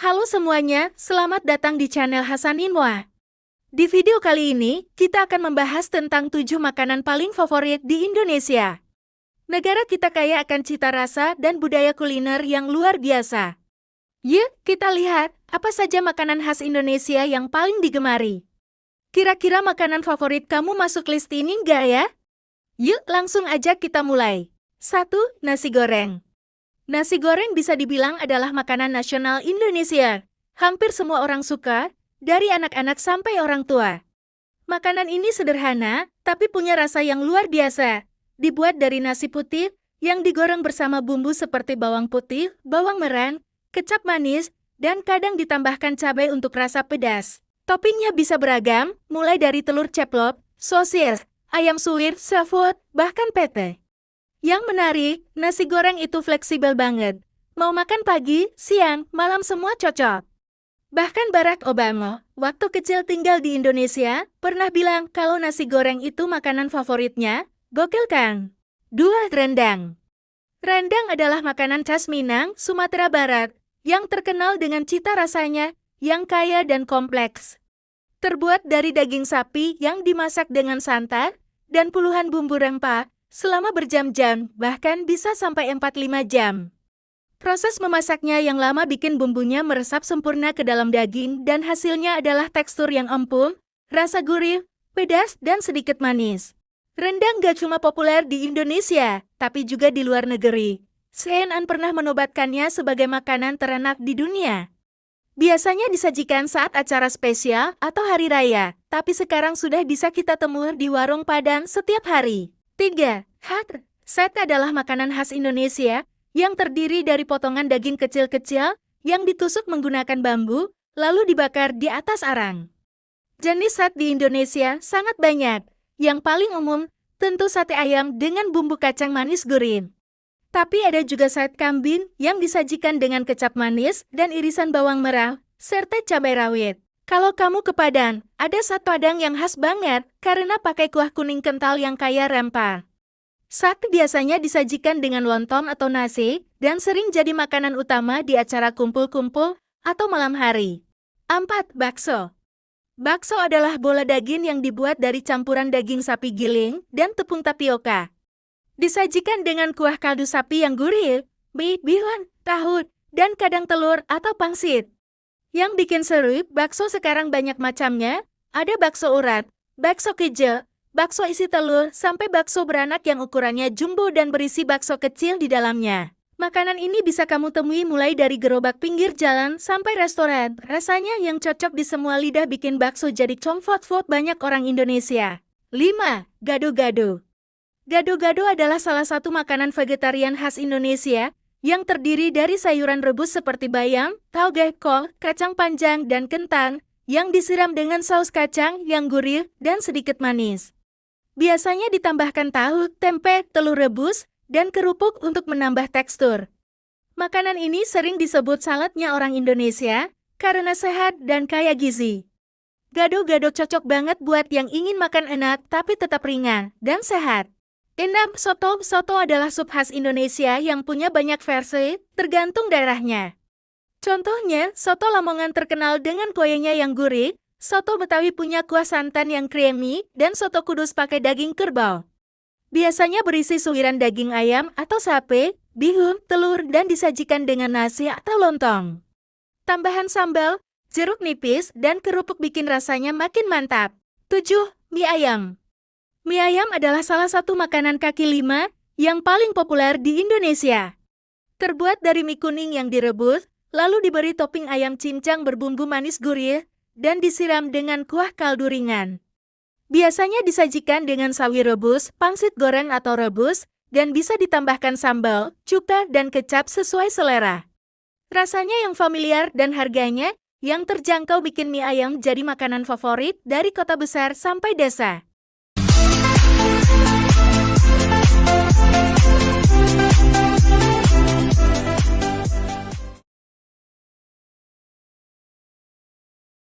Halo semuanya, selamat datang di channel Hasan Inwa. Di video kali ini, kita akan membahas tentang 7 makanan paling favorit di Indonesia. Negara kita kaya akan cita rasa dan budaya kuliner yang luar biasa. Yuk, kita lihat apa saja makanan khas Indonesia yang paling digemari. Kira-kira makanan favorit kamu masuk list ini nggak ya? Yuk, langsung aja kita mulai. 1. Nasi goreng. Nasi goreng bisa dibilang adalah makanan nasional Indonesia. Hampir semua orang suka, dari anak-anak sampai orang tua. Makanan ini sederhana, tapi punya rasa yang luar biasa. Dibuat dari nasi putih, yang digoreng bersama bumbu seperti bawang putih, bawang merah, kecap manis, dan kadang ditambahkan cabai untuk rasa pedas. Toppingnya bisa beragam, mulai dari telur ceplok, sosis, ayam suwir, seafood, bahkan pete. Yang menarik, nasi goreng itu fleksibel banget. Mau makan pagi, siang, malam semua cocok. Bahkan Barack Obama, waktu kecil tinggal di Indonesia, pernah bilang kalau nasi goreng itu makanan favoritnya. Gokil kan? 2. Rendang. Rendang adalah makanan khas Minang, Sumatera Barat, yang terkenal dengan cita rasanya yang kaya dan kompleks. Terbuat dari daging sapi yang dimasak dengan santan dan puluhan bumbu rempah, selama berjam-jam, bahkan bisa sampai 4-5 jam. Proses memasaknya yang lama bikin bumbunya meresap sempurna ke dalam daging dan hasilnya adalah tekstur yang empuk, rasa gurih, pedas, dan sedikit manis. Rendang gak cuma populer di Indonesia, tapi juga di luar negeri. CNN pernah menobatkannya sebagai makanan terenak di dunia. Biasanya disajikan saat acara spesial atau hari raya, tapi sekarang sudah bisa kita temui di warung Padang setiap hari. 3. Sate adalah makanan khas Indonesia yang terdiri dari potongan daging kecil-kecil yang ditusuk menggunakan bambu, lalu dibakar di atas arang. Jenis sate di Indonesia sangat banyak. Yang paling umum, tentu sate ayam dengan bumbu kacang manis gurih. Tapi ada juga sate kambing yang disajikan dengan kecap manis dan irisan bawang merah, serta cabai rawit. Kalau kamu ke Padang, ada sate Padang yang khas banget karena pakai kuah kuning kental yang kaya rempah. Sate biasanya disajikan dengan lontong atau nasi dan sering jadi makanan utama di acara kumpul-kumpul atau malam hari. 4. Bakso. Bakso adalah bola daging yang dibuat dari campuran daging sapi giling dan tepung tapioka. Disajikan dengan kuah kaldu sapi yang gurih, mie, bihun, tahu, dan kadang telur atau pangsit. Yang bikin seru, bakso sekarang banyak macamnya. Ada bakso urat, bakso kejo, bakso isi telur, sampai bakso beranak yang ukurannya jumbo dan berisi bakso kecil di dalamnya. Makanan ini bisa kamu temui mulai dari gerobak pinggir jalan sampai restoran. Rasanya yang cocok di semua lidah bikin bakso jadi comfort food banyak orang Indonesia. 5. Gado-gado. Gado-gado adalah salah satu makanan vegetarian khas Indonesia yang terdiri dari sayuran rebus seperti bayam, tauge, kol, kacang panjang, dan kentang yang disiram dengan saus kacang yang gurih dan sedikit manis. Biasanya ditambahkan tahu, tempe, telur rebus, dan kerupuk untuk menambah tekstur. Makanan ini sering disebut saladnya orang Indonesia karena sehat dan kaya gizi. Gado-gado cocok banget buat yang ingin makan enak tapi tetap ringan dan sehat. 6. Soto. Soto adalah sup khas Indonesia yang punya banyak versi, tergantung daerahnya. Contohnya, soto Lamongan terkenal dengan koyenya yang gurih, soto Betawi punya kuah santan yang creamy, dan soto Kudus pakai daging kerbau. Biasanya berisi suiran daging ayam atau sapi, bihun, telur, dan disajikan dengan nasi atau lontong. Tambahan sambal, jeruk nipis, dan kerupuk bikin rasanya makin mantap. 7. Mie ayam. Mie ayam adalah salah satu makanan kaki lima yang paling populer di Indonesia. Terbuat dari mie kuning yang direbus, lalu diberi topping ayam cincang berbumbu manis gurih, dan disiram dengan kuah kaldu ringan. Biasanya disajikan dengan sawi rebus, pangsit goreng atau rebus, dan bisa ditambahkan sambal, cuka, dan kecap sesuai selera. Rasanya yang familiar dan harganya yang terjangkau bikin mie ayam jadi makanan favorit dari kota besar sampai desa.